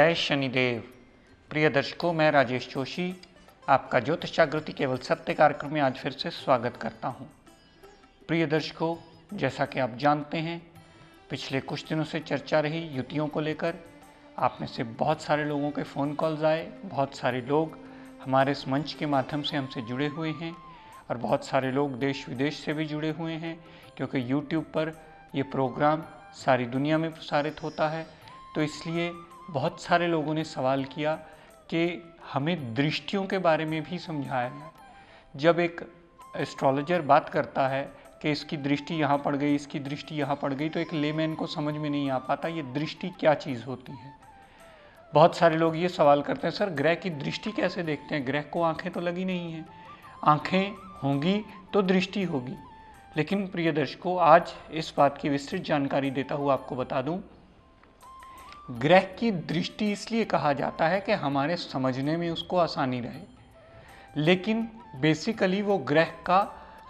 जय शनिदेव। प्रिय दर्शकों, मैं राजेश जोशी आपका ज्योतिष जागृति केवल सत्य कार्यक्रम में आज फिर से स्वागत करता हूं। प्रिय दर्शकों, जैसा कि आप जानते हैं, पिछले कुछ दिनों से चर्चा रही युतियों को लेकर। आप में से बहुत सारे लोगों के फ़ोन कॉल्स आए, बहुत सारे लोग हमारे इस मंच के माध्यम से हमसे जुड़े हुए हैं और बहुत सारे लोग देश विदेश से भी जुड़े हुए हैं, क्योंकि यूट्यूब पर ये प्रोग्राम सारी दुनिया में प्रसारित होता है। तो इसलिए बहुत सारे लोगों ने सवाल किया कि हमें दृष्टियों के बारे में भी समझाया जाए। जब एक एस्ट्रोलॉजर बात करता है कि इसकी दृष्टि यहाँ पड़ गई, इसकी दृष्टि यहाँ पड़ गई, तो एक लेमैन को समझ में नहीं आ पाता ये दृष्टि क्या चीज़ होती है। बहुत सारे लोग ये सवाल करते हैं, सर ग्रह की दृष्टि कैसे देखते हैं? ग्रह को आंखें तो लगी नहीं हैं, आंखें होंगी तो दृष्टि होगी। लेकिन प्रिय दर्शकों, आज इस बात की विस्तृत जानकारी देता हुआ आपको बता दूं, ग्रह की दृष्टि इसलिए कहा जाता है कि हमारे समझने में उसको आसानी रहे, लेकिन बेसिकली वो ग्रह का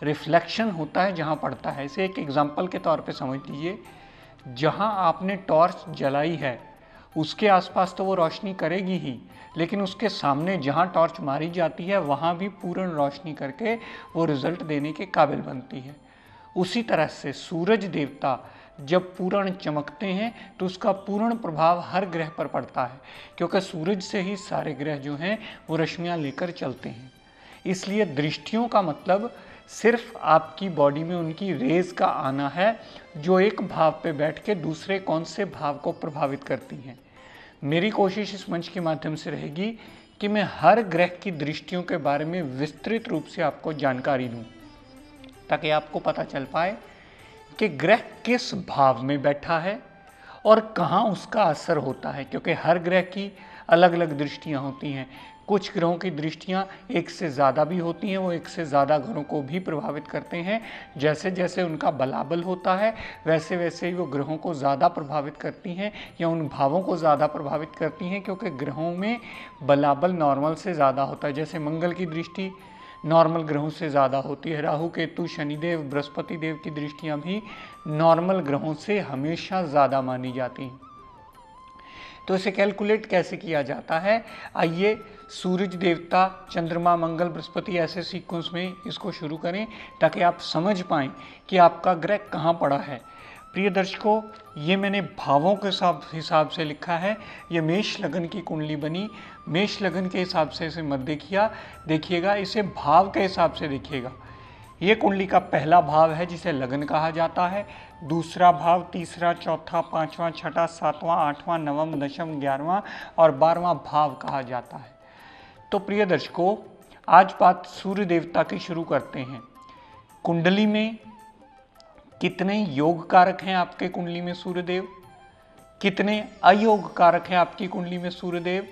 रिफ्लेक्शन होता है जहाँ पड़ता है। इसे एक एग्जाम्पल के तौर पे समझ लीजिए, जहाँ आपने टॉर्च जलाई है उसके आसपास तो वो रोशनी करेगी ही, लेकिन उसके सामने जहाँ टॉर्च मारी जाती है वहाँ भी पूर्ण रोशनी करके वो रिजल्ट देने के काबिल बनती है। उसी तरह से सूरज देवता जब पूर्ण चमकते हैं तो उसका पूर्ण प्रभाव हर ग्रह पर पड़ता है, क्योंकि सूरज से ही सारे ग्रह जो हैं वो रश्मियाँ लेकर चलते हैं। इसलिए दृष्टियों का मतलब सिर्फ आपकी बॉडी में उनकी रेज का आना है, जो एक भाव पे बैठ के दूसरे कौन से भाव को प्रभावित करती हैं। मेरी कोशिश इस मंच के माध्यम से रहेगी कि मैं हर ग्रह की दृष्टियों के बारे में विस्तृत रूप से आपको जानकारी दूं, ताकि आपको पता चल पाए कि ग्रह किस भाव में बैठा है और कहाँ उसका असर होता है। क्योंकि हर ग्रह की अलग अलग दृष्टियाँ होती हैं। कुछ ग्रहों की दृष्टियाँ एक से ज़्यादा भी होती हैं, वो एक से ज़्यादा ग्रहों को भी प्रभावित करते हैं। जैसे जैसे उनका बलाबल होता है वैसे वैसे ही वो ग्रहों को ज़्यादा प्रभावित करती हैं या उन भावों को ज़्यादा प्रभावित करती हैं, क्योंकि ग्रहों में बलाबल नॉर्मल से ज़्यादा होता है। जैसे मंगल की दृष्टि नॉर्मल ग्रहों से ज़्यादा होती है, राहु केतु शनिदेव बृहस्पति देव की दृष्टियाँ भी नॉर्मल ग्रहों से हमेशा ज़्यादा मानी जाती हैं। तो इसे कैलकुलेट कैसे किया जाता है, आइए सूरज देवता, चंद्रमा, मंगल, बृहस्पति ऐसे सीक्वेंस में इसको शुरू करें, ताकि आप समझ पाएँ कि आपका ग्रह कहाँ पड़ा है। प्रिय दर्शकों, ये मैंने भावों के हिसाब से लिखा है। ये मेष लगन की कुंडली बनी, मेष लगन के हिसाब से इसे मत देखिएगा, इसे भाव के हिसाब से देखिएगा। ये कुंडली का पहला भाव है जिसे लगन कहा जाता है, दूसरा भाव, तीसरा, चौथा, पांचवा, छठा, सातवां, आठवां, नवम, दशम, 11वां और 12वां भाव कहा जाता है। तो प्रिय दर्शकों, आज बात सूर्य देवता की शुरू करते हैं। कुंडली में कितने योग कारक हैं आपके कुंडली में सूर्यदेव, कितने अयोग कारक हैं आपकी कुंडली में सूर्यदेव,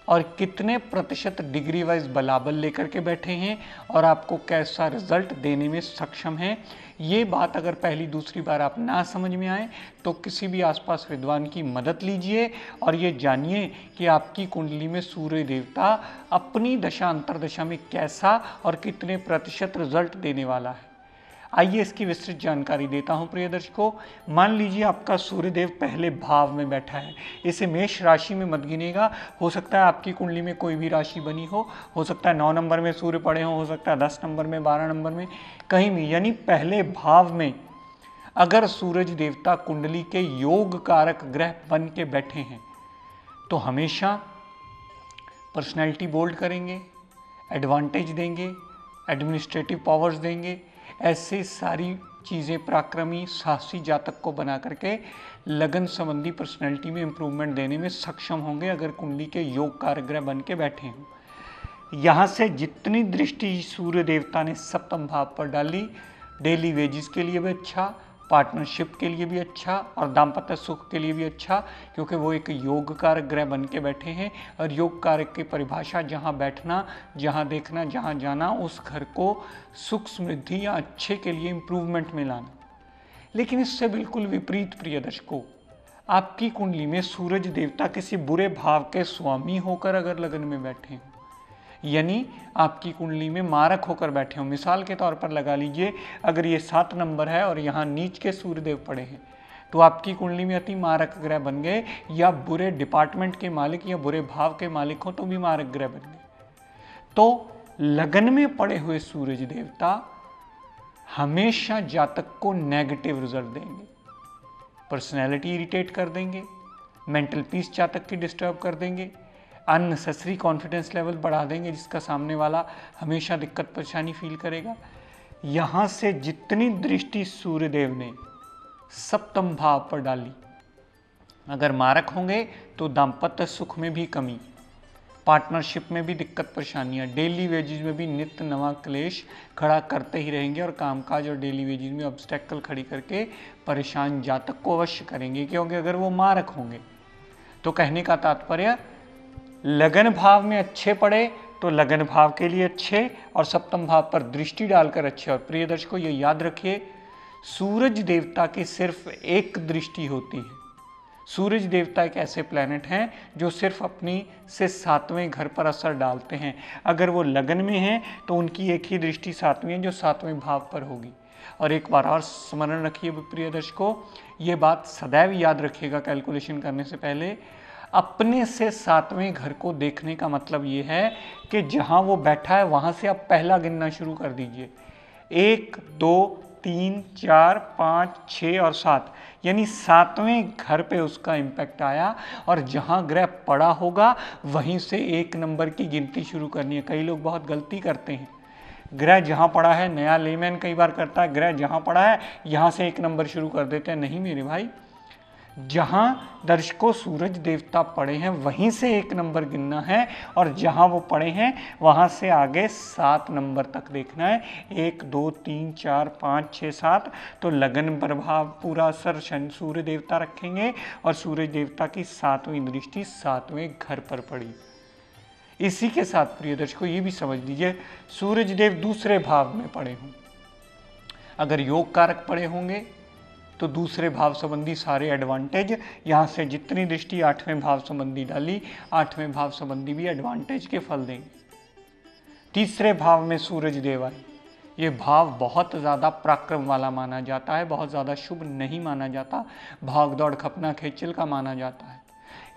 और कितने प्रतिशत डिग्री वाइज बलाबल लेकर के बैठे हैं और आपको कैसा रिजल्ट देने में सक्षम हैं। ये बात अगर पहली दूसरी बार आप ना समझ में आए तो किसी भी आसपास विद्वान की मदद लीजिए और ये जानिए कि आपकी कुंडली में सूर्य देवता अपनी दशा अंतर्दशा में कैसा और कितने प्रतिशत रिजल्ट देने वाला है। आइए इसकी विस्तृत जानकारी देता हूं। प्रिय दर्शकों, मान लीजिए आपका सूर्यदेव पहले भाव में बैठा है, इसे मेष राशि में मत गिनेगा। हो सकता है आपकी कुंडली में कोई भी राशि बनी हो सकता है 9 नंबर में सूर्य पड़े हो सकता है 10 नंबर में, 12 नंबर में, कहीं भी, यानी पहले भाव में अगर सूरज देवता कुंडली के योग कारक ग्रह बन के बैठे हैं तो हमेशा पर्सनैलिटी बोल्ड करेंगे, एडवांटेज देंगे, एडमिनिस्ट्रेटिव पावर्स देंगे, ऐसे सारी चीज़ें पराक्रमी साहसी जातक को बना करके लगन संबंधी पर्सनैलिटी में इम्प्रूवमेंट देने में सक्षम होंगे अगर कुंडली के योग कारक ग्रह बन के बैठे हों। यहाँ से जितनी दृष्टि सूर्य देवता ने सप्तम भाव पर डाली, डेली वेजिस के लिए भी अच्छा, पार्टनरशिप के लिए भी अच्छा और दाम्पत्य सुख के लिए भी अच्छा, क्योंकि वो एक योग कारक ग्रह बन के बैठे हैं। और योग कारक की परिभाषा जहाँ बैठना, जहाँ देखना, जहाँ जाना, उस घर को सुख समृद्धि या अच्छे के लिए इम्प्रूवमेंट में लाना। लेकिन इससे बिल्कुल विपरीत प्रिय दर्शकों, आपकी कुंडली में सूरज देवता किसी बुरे भाव के स्वामी होकर अगर लगन में बैठे हों, यानी आपकी कुंडली में मारक होकर बैठे हो। मिसाल के तौर पर लगा लीजिए, अगर ये 7 नंबर है और यहाँ नीच के सूर्यदेव पड़े हैं तो आपकी कुंडली में अति मारक ग्रह बन गए, या बुरे डिपार्टमेंट के मालिक या बुरे भाव के मालिक हो तो भी मारक ग्रह बन गए। तो लगन में पड़े हुए सूरज देवता हमेशा जातक को नेगेटिव रिजल्ट देंगे, पर्सनैलिटी इरिटेट कर देंगे, मेंटल पीस जातक की डिस्टर्ब कर देंगे, अननेसेसरी कॉन्फिडेंस लेवल बढ़ा देंगे, जिसका सामने वाला हमेशा दिक्कत परेशानी फील करेगा। यहाँ से जितनी दृष्टि सूर्यदेव ने सप्तम भाव पर डाली, अगर मारक होंगे तो दाम्पत्य सुख में भी कमी, पार्टनरशिप में भी दिक्कत परेशानियां, डेली वेजेज में भी नित्य नवा क्लेश खड़ा करते ही रहेंगे और कामकाज और डेली वेजेज में ऑब्स्टेकल खड़ी करके परेशान जातक को अवश्य करेंगे, क्योंकि अगर वो मारक होंगे। तो कहने का तात्पर्य, लगन भाव में अच्छे पड़े तो लगन भाव के लिए अच्छे और सप्तम भाव पर दृष्टि डालकर अच्छे। और प्रिय दर्शकों, ये याद रखिए, सूरज देवता की सिर्फ एक दृष्टि होती है। सूरज देवता एक ऐसे प्लैनेट हैं जो सिर्फ अपनी से 7वें घर पर असर डालते हैं। अगर वो लगन में हैं तो उनकी एक ही दृष्टि 7वीं है, जो 7वें भाव पर होगी। और एक बार और स्मरण रखिए प्रिय दर्शकों, ये बात सदैव याद रखिएगा कैलकुलेशन करने से पहले, अपने से 7वें घर को देखने का मतलब ये है कि जहाँ वो बैठा है वहाँ से आप पहला गिनना शुरू कर दीजिए। 1, 2, 3, 4, 5, 6 और 7, यानी 7वें घर पे उसका इम्पैक्ट आया और जहाँ ग्रह पड़ा होगा वहीं से 1 नंबर की गिनती शुरू करनी है। कई लोग बहुत गलती करते हैं, ग्रह जहाँ पड़ा है, नया लेमैन कई बार करता है, ग्रह जहाँ पड़ा है यहाँ से 1 नंबर शुरू कर देते हैं। नहीं मेरे भाई, जहाँ दर्शकों सूरज देवता पड़े हैं वहीं से 1 नंबर गिनना है, और जहाँ वो पड़े हैं वहाँ से आगे 7 नंबर तक देखना है। 1, 2, 3, 4, 5, 6, 7। तो लगन प्रभाव पूरा असर सूर्य देवता रखेंगे और सूरज देवता की 7वीं दृष्टि 7वें घर पर पड़ी। इसी के साथ प्रिय दर्शकों ये भी समझ लीजिए, सूरज देव दूसरे भाव में पड़े हों, अगर योग कारक पड़े होंगे तो दूसरे भाव संबंधी सारे एडवांटेज, यहाँ से जितनी दृष्टि 8वें भाव संबंधी डाली, 8वें भाव संबंधी भी एडवांटेज के फल देंगे। तीसरे भाव में सूरज देव आए, ये भाव बहुत ज़्यादा पराक्रम वाला माना जाता है, बहुत ज़्यादा शुभ नहीं माना जाता, भाग दौड़ खपना खेचल का माना जाता है।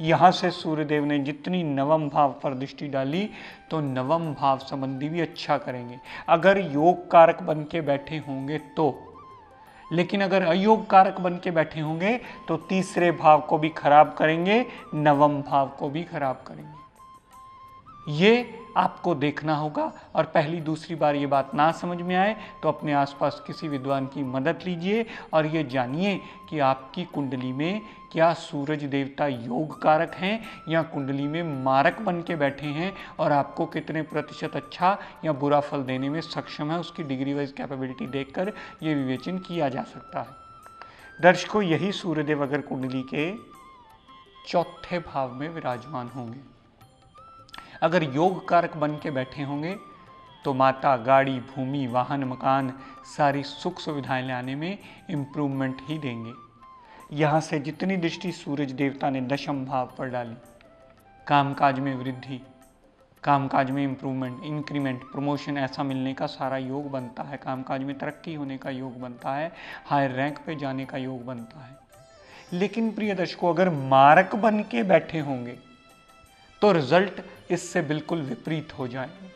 यहाँ से सूर्यदेव ने जितनी नवम भाव पर दृष्टि डाली तो नवम भाव संबंधी भी अच्छा करेंगे, अगर योग कारक बन के बैठे होंगे तो। लेकिन अगर अयोग कारक बन के बैठे होंगे तो तीसरे भाव को भी खराब करेंगे, नवम भाव को भी खराब करेंगे। ये आपको देखना होगा, और पहली दूसरी बार ये बात ना समझ में आए तो अपने आसपास किसी विद्वान की मदद लीजिए और ये जानिए कि आपकी कुंडली में क्या सूरज देवता योग कारक हैं या कुंडली में मारक बन के बैठे हैं, और आपको कितने प्रतिशत अच्छा या बुरा फल देने में सक्षम है, उसकी डिग्री वाइज कैपेबिलिटी देखकर ये विवेचन किया जा सकता है। दर्शकों, यही सूर्यदेव अगर कुंडली के 4थे भाव में विराजमान होंगे, अगर योग कारक बन के बैठे होंगे तो माता, गाड़ी, भूमि, वाहन, मकान, सारी सुख सुविधाएं लाने में इम्प्रूवमेंट ही देंगे। यहाँ से जितनी दृष्टि सूरज देवता ने 10म भाव पर डाली, कामकाज में वृद्धि, कामकाज में इम्प्रूवमेंट, इंक्रीमेंट, प्रमोशन ऐसा मिलने का सारा योग बनता है, कामकाज में तरक्की होने का योग बनता है, हायर रैंक पे जाने का योग बनता है। लेकिन प्रिय दर्शकों, अगर मारक बन के बैठे होंगे तो रिजल्ट इससे बिल्कुल विपरीत हो जाएगा।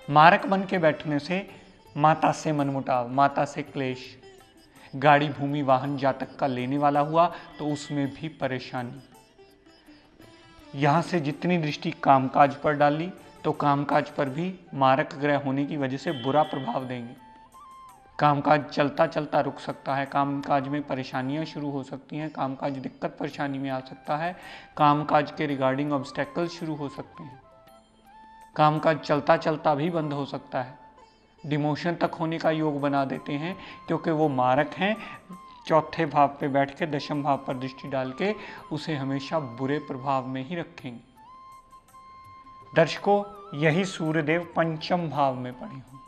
मारक बन के बैठने से माता से मनमुटाव, माता से क्लेश, गाड़ी, भूमि, वाहन जातक का लेने वाला हुआ तो उसमें भी परेशानी। यहाँ से जितनी दृष्टि कामकाज पर डाली तो कामकाज पर भी मारक ग्रह होने की वजह से बुरा प्रभाव देंगे। कामकाज चलता चलता रुक सकता है, कामकाज में परेशानियां शुरू हो सकती हैं, कामकाज दिक्कत परेशानी में आ सकता है, कामकाज के रिगार्डिंग ऑब्स्टेकल शुरू हो सकते हैं, कामकाज चलता चलता भी बंद हो सकता है, डिमोशन तक होने का योग बना देते हैं, क्योंकि वो मारक हैं। 4थे भाव पे बैठ के 10म भाव पर दृष्टि डाल के उसे हमेशा बुरे प्रभाव में ही रखेंगे। दर्शकों, यही सूर्यदेव 5म भाव में पड़े हों,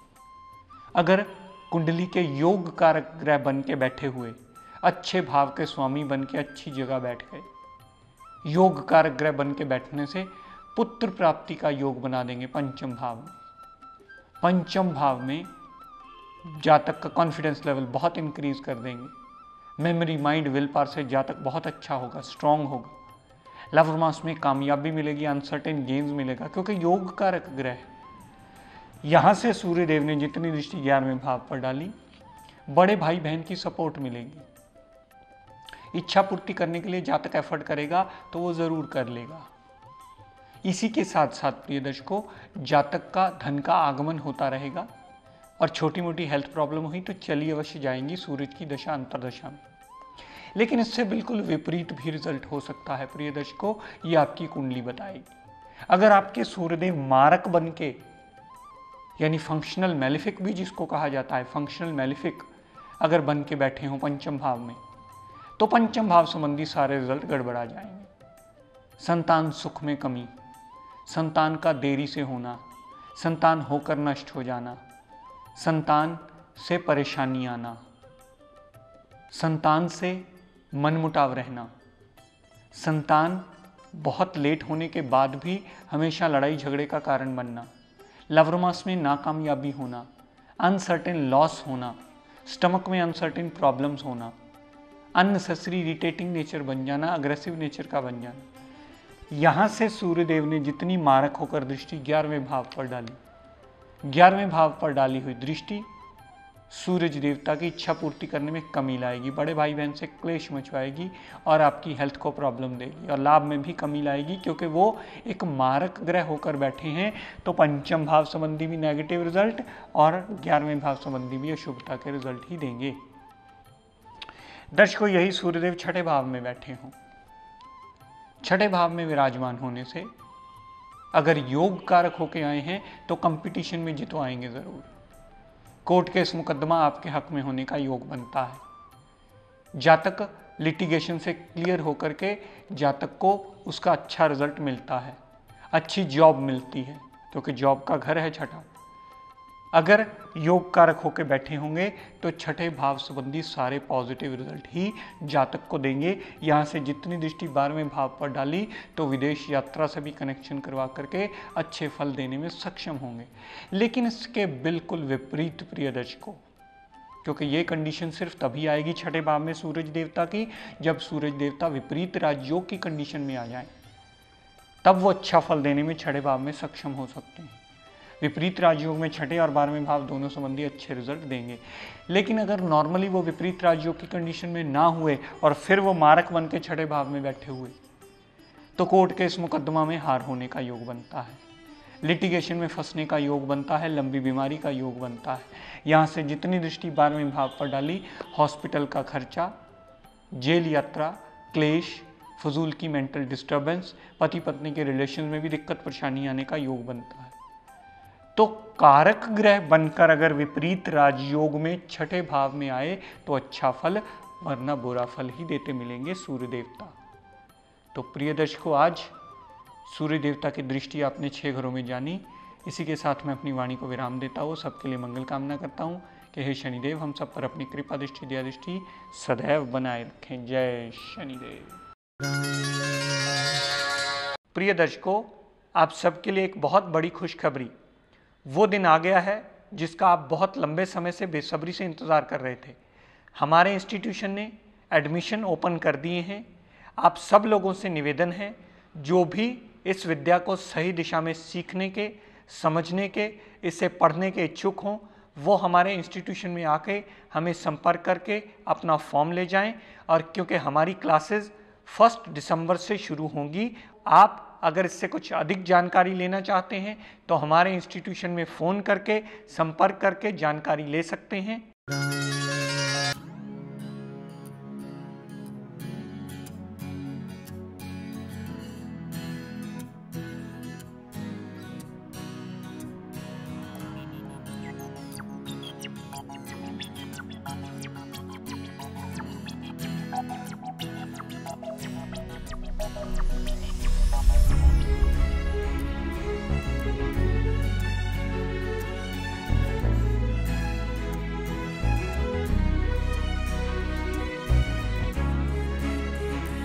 अगर कुंडली के योग कारक ग्रह बन के बैठे हुए, अच्छे भाव के स्वामी बन के अच्छी जगह बैठ गए, योग कारक ग्रह बन के बैठने से पुत्र प्राप्ति का योग बना देंगे 5म भाव में। 5म भाव में जातक का कॉन्फिडेंस लेवल बहुत इंक्रीज कर देंगे, मेमोरी, माइंड, विल पावर से जातक बहुत अच्छा होगा, स्ट्रांग होगा। लव रोमांस में कामयाबी मिलेगी, अनसर्टेन गेन्स मिलेगा, क्योंकि योग कारक ग्रह यहां से सूर्य देव ने जितनी दृष्टि 11वें भाव पर डाली, बड़े भाई बहन की सपोर्ट मिलेगी। इच्छा पूर्ति करने के लिए जातक एफर्ट करेगा तो वो जरूर कर लेगा। इसी के साथ साथ प्रिय दर्शकों, जातक का धन का आगमन होता रहेगा और छोटी मोटी हेल्थ प्रॉब्लम हुई तो चली अवश्य जाएंगी सूरज की दशा अंतरदशा में। लेकिन इससे बिल्कुल विपरीत भी रिजल्ट हो सकता है प्रिय दर्शकों, ये आपकी कुंडली बताएगी। अगर आपके सूर्यदेव मारक बन के, यानी फंक्शनल मैलिफिक भी जिसको कहा जाता है, फंक्शनल मैलिफिक अगर बन के बैठे हों पंचम भाव में, तो पंचम भाव संबंधी सारे रिजल्ट गड़बड़ा जाएंगे। संतान सुख में कमी, संतान का देरी से होना, संतान होकर नष्ट हो जाना, संतान से परेशानी आना, संतान से मनमुटाव रहना, संतान बहुत लेट होने के बाद भी हमेशा लड़ाई झगड़े का कारण बनना, लव रोमांस में नाकामयाबी होना, अनसर्टेन लॉस होना, स्टमक में अनसर्टेन प्रॉब्लम्स होना, अननेसेसरी इरिटेटिंग नेचर बन जाना, अग्रेसिव नेचर का बन जाना। यहां से सूर्यदेव ने जितनी मारक होकर दृष्टि 11वें भाव पर डाली, 11वें भाव पर डाली हुई दृष्टि सूरज देवता की इच्छा पूर्ति करने में कमी लाएगी, बड़े भाई बहन से क्लेश मचवाएगी और आपकी हेल्थ को प्रॉब्लम देगी और लाभ में भी कमी लाएगी, क्योंकि वो एक मारक ग्रह होकर बैठे हैं। तो पंचम भाव संबंधी भी नेगेटिव रिजल्ट और 11वें भाव संबंधी भी अशुभता के रिजल्ट ही देंगे। दर्शकों, यही सूर्यदेव छठे भाव में बैठे हों, छठे भाव में विराजमान होने से अगर योग कारक होके आए हैं तो कंपटीशन में जितवाएंगे जरूर। कोर्ट केस मुकदमा आपके हक में होने का योग बनता है। जातक लिटिगेशन से क्लियर होकर के जातक को उसका अच्छा रिजल्ट मिलता है, अच्छी जॉब मिलती है, क्योंकि जॉब का घर है छठा। अगर योग कारक होकर बैठे होंगे तो छठे भाव संबंधी सारे पॉजिटिव रिजल्ट ही जातक को देंगे। यहाँ से जितनी दृष्टि 12वें भाव पर डाली तो विदेश यात्रा से भी कनेक्शन करवा करके अच्छे फल देने में सक्षम होंगे। लेकिन इसके बिल्कुल विपरीत प्रिय दर्शकों, क्योंकि ये कंडीशन सिर्फ तभी आएगी छठे भाव में सूरज देवता की, जब सूरज देवता विपरीत राजयोग की कंडीशन में आ जाए, तब वो अच्छा फल देने में छठे भाव में सक्षम हो सकते हैं। विपरीत राजयोग में छठे और 12वें भाव दोनों संबंधी अच्छे रिजल्ट देंगे। लेकिन अगर नॉर्मली वो विपरीत राजयोग की कंडीशन में ना हुए और फिर वो मारक बन के छठे भाव में बैठे हुए, तो कोर्ट केस मुकदमा में हार होने का योग बनता है, लिटिगेशन में फंसने का योग बनता है, लंबी बीमारी का योग बनता है। यहाँ से जितनी दृष्टि 12वें भाव पर डाली, हॉस्पिटल का खर्चा, जेल यात्रा, क्लेश, फजूल की मेंटल डिस्टर्बेंस, पति पत्नी के रिलेशन में भी दिक्कत परेशानी आने का योग बनता है। तो कारक ग्रह बनकर अगर विपरीत राजयोग में छठे भाव में आए तो अच्छा फल, वरना बुरा फल ही देते मिलेंगे सूर्य देवता। तो प्रिय दर्शकों, आज सूर्य देवता की दृष्टि आपने 6 घरों में जानी। इसी के साथ मैं अपनी वाणी को विराम देता हूँ। सबके लिए मंगल कामना करता हूँ कि हे शनिदेव हम सब पर अपनी कृपा दृष्टि दया दृष्टि सदैव बनाए रखें। जय शनिदेव। प्रिय दर्शकों, आप सबके लिए एक बहुत बड़ी खुशखबरी, वो दिन आ गया है जिसका आप बहुत लंबे समय से बेसब्री से इंतज़ार कर रहे थे। हमारे इंस्टीट्यूशन ने एडमिशन ओपन कर दिए हैं। आप सब लोगों से निवेदन है, जो भी इस विद्या को सही दिशा में सीखने के, समझने के, इसे पढ़ने के इच्छुक हों, वो हमारे इंस्टीट्यूशन में आके हमें संपर्क करके अपना फॉर्म ले जाएं। और क्योंकि हमारी क्लासेस 1 दिसंबर से शुरू होंगी, आप अगर इससे कुछ अधिक जानकारी लेना चाहते हैं तो हमारे इंस्टीट्यूशन में फ़ोन करके संपर्क करके जानकारी ले सकते हैं।